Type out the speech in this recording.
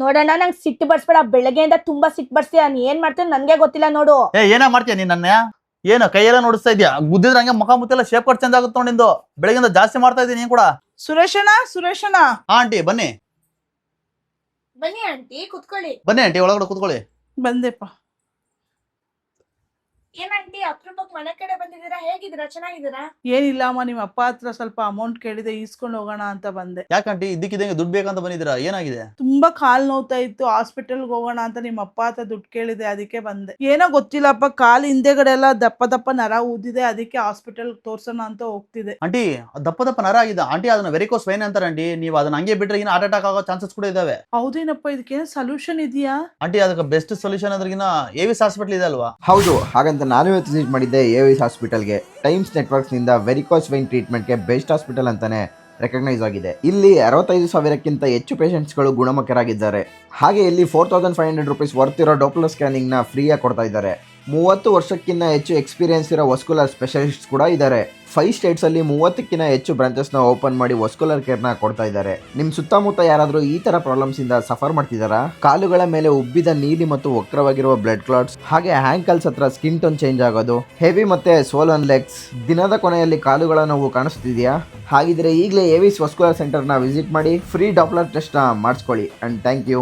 ನೋಡೋಣ ನಂಗೆ ಸಿಟ್ಟು ಬರ್ಸ್ಬೇಡ, ಬೆಳಗ್ಗೆಯಿಂದ ತುಂಬಾ ಸಿಟ್ಟು ಬರ್ಸ್ತೀಯ. ನೀನ್ ಏನ್ ಮಾಡ್ತೀನಿ ನನ್ಗೆ ಗೊತ್ತಿಲ್ಲ ನೋಡು. ಏನ ಮಾಡ್ತೀಯ ನೀನ್ ನನ್ನ? ಏನು ಕೈಯೆಲ್ಲ ನೋಡಿಸ್ತಾ ಇದ್ಯಾ? ಗುದ್ದಿದ್ರೆ ಹಂಗೆ ಮುಖ ಮುತ್ತೆಲ್ಲ ಶೇಪ್ ಕಟ್ ಚೇಂಜ್ ಆಗುತ್ತೆ ನೋಡಿಂದು. ಬೆಳಗ್ಗೆಯಿಂದ ಜಾಸ್ತಿ ಮಾಡ್ತಾ ಇದ್ದೀನಿ ನೀನ್ ಕೂಡ. ಸುರೇಶಣ್ಣ ಹಾ ಆಂಟಿ ಬನ್ನಿ. ಬನ್ನಿ ಆಂಟಿ ಕುತ್ಕೊಳ್ಳಿ. ಬನ್ನಿ ಆಂಟಿ ಒಳಗಡೆ ಕೂತ್ಕೊಳ್ಳಿ. ಬಂದೆಪ್ಪ. ಏನಂಟಿ ಅಪರೂಪಕ್ಕೆ ಮನೆ ಕಡೆ ಬಂದಿದ್ದೀರಾ? ಹೇಗಿದ್ದೀರಾ? ಚೆನ್ನಾಗಿದ್ದೀರಾ? ಏನಿಲ್ಲ ಅಮ್ಮ, ನಿಮ್ಮ ಅಪ್ಪ ಹತ್ರ ಸ್ವಲ್ಪ ಅಮೌಂಟ್ ಕೇಳಿದೆ, ಈಸ್ಕೊಂಡು ಹೋಗೋಣ ಅಂತ ಬಂದೆ. ಯಾಕಂಟಿ ಇದ್ದಕ್ಕಿದ್ದಂಗೆ ದುಡ್ಡು ಬೇಕಂತ ಬಂದಿದ್ದೀರಾ? ಏನಾಗಿದೆ? ತುಂಬಾ ಕಾಲ್ ನೋವ್ತಾ ಇತ್ತು, ಹಾಸ್ಪಿಟಲ್ಗೆ ಹೋಗೋಣ ಅಂತ ನಿಮ್ಮ ಅಪ್ಪ ಹತ್ರ ದುಡ್ಡು ಕೇಳಿದೆ, ಅದಕ್ಕೆ ಬಂದೆ. ಏನೋ ಗೊತ್ತಿಲ್ಲಪ್ಪ, ಕಾಲ್ ಹಿಂದೆಗಡೆ ಎಲ್ಲ ದಪ್ಪ ದಪ್ಪ ನರ ಊದಿದೆ, ಅದಕ್ಕೆ ಹಾಸ್ಪಿಟಲ್ ತೋರ್ಸೋಣ ಅಂತ ಹೋಗ್ತಿದೆ. ಆಂಟಿ ದಪ್ಪ ದಪ್ಪ ನರ ಆಗಿದೆ ಆಂಟಿ, ಅದನ್ನ ವೆರಿಕೋಸ್ ವೈನ್ ಅಂತಾರೆ ಆಂಟಿ. ನೀವು ಅದನ್ನ ಹಂಗೆ ಬಿಟ್ರೆ ಇನ್ನು ಹಾರ್ಟ್ ಅಟ್ಯಾಕ್ ಆಗೋ ಚಾನ್ಸಸ್ ಕೂಡ ಇದಾವೆ. ಹೌದೇನಪ್ಪ, ಇದಕ್ಕೇನು ಸೊಲ್ಯೂಷನ್ ಇದೆಯಾ? ಆಂಟಿ ಅದಕ್ಕೆ ಬೆಸ್ಟ್ ಸೊಲ್ಯೂಷನ್ ಅದ್ರಗಿನ ಏವಿಸ್ ಹಾಸ್ಪಿಟಲ್ ಇದೆ ಅಲ್ವಾ? ಹೌದು, ಹಾಗಂತ ನಾನು ಇವತ್ತು ವಿಸಿಟ್ ಮಾಡಿದ್ದೆ ಏವಿಸ್ ಹಾಸ್ಪಿಟಲ್ಗೆ. ಟೈಮ್ಸ್ ನೆಟ್ವರ್ಕ್ಸ್ನಿಂದ ವೆರಿಕೋಸ್ ವೈನ್ ಟ್ರೀಟ್ಮೆಂಟ್ಗೆ ಬೆಸ್ಟ್ ಹಾಸ್ಪಿಟಲ್ ಅಂತಾನೆ ರೆಕಗ್ನೈಸ್ ಆಗಿದೆ. ಇಲ್ಲಿ 65,000ಕ್ಕಿಂತ ಹೆಚ್ಚು ಪೇಷಂಟ್ಸ್ಗಳು ಗುಣಮುಖರಾಗಿದ್ದಾರೆ. ಹಾಗೆ ಇಲ್ಲಿ 4,500 ರೂಪೀಸ್ ವರ್ತ್ ಇರೋ ಡಾಪ್ಲರ್ ಸ್ಕ್ಯಾನಿಂಗ್ನ ಫ್ರೀಯಾಗಿ ಕೊಡ್ತಾ ಇದ್ದಾರೆ. 30 ವರ್ಷಕ್ಕಿಂತ ಹೆಚ್ಚು ಎಕ್ಸ್ಪೀರಿಯನ್ಸ್ ಇರೋ ವಸ್ಕುಲರ್ ಸ್ಪೆಷಲಿಸ್ಟ್ ಕೂಡ ಇದ್ದಾರೆ. 5 ಸ್ಟೇಟ್ಸಲ್ಲಿ 30ಕ್ಕಿಂತ ಹೆಚ್ಚು ಬ್ರಾಂಚಸ್ನ ಓಪನ್ ಮಾಡಿ ವಸ್ಕುಲರ್ ಕೇರ್ನ ಕೊಡ್ತಾ ಇದ್ದಾರೆ. ನಿಮ್ಮ ಸುತ್ತಮುತ್ತ ಯಾರಾದರೂ ಈ ಥರ ಪ್ರಾಬ್ಲಮ್ಸಿಂದ ಸಫರ್ ಮಾಡ್ತಿದ್ದಾರಾ? ಕಾಲುಗಳ ಮೇಲೆ ಉಬ್ಬಿದ ನೀಲಿ ಮತ್ತು ವಕ್ರವಾಗಿರುವ ಬ್ಲಡ್ ಕ್ಲಾಟ್ಸ್, ಹಾಗೆ ಹ್ಯಾಂಕಲ್ಸ್ ಹತ್ರ ಸ್ಕಿನ್ ಟೋನ್ ಚೇಂಜ್ ಆಗೋದು, ಹೆವಿ ಮತ್ತೆ ಸೋಲನ್ ಲೆಗ್ಸ್, ದಿನದ ಕೊನೆಯಲ್ಲಿ ಕಾಲುಗಳ ನೋವು ಕಾಣಿಸ್ತಿದೆಯಾ? ಹಾಗಿದ್ರೆ ಈಗಲೇ ಏವಿಸ್ ವಸ್ಕುಲರ್ ಸೆಂಟರ್ನ ವಿಸಿಟ್ ಮಾಡಿ ಫ್ರೀ ಡಾಪ್ಲರ್ ಟೆಸ್ಟ್ನ ಮಾಡಿಸ್ಕೊಳ್ಳಿ. And thank you.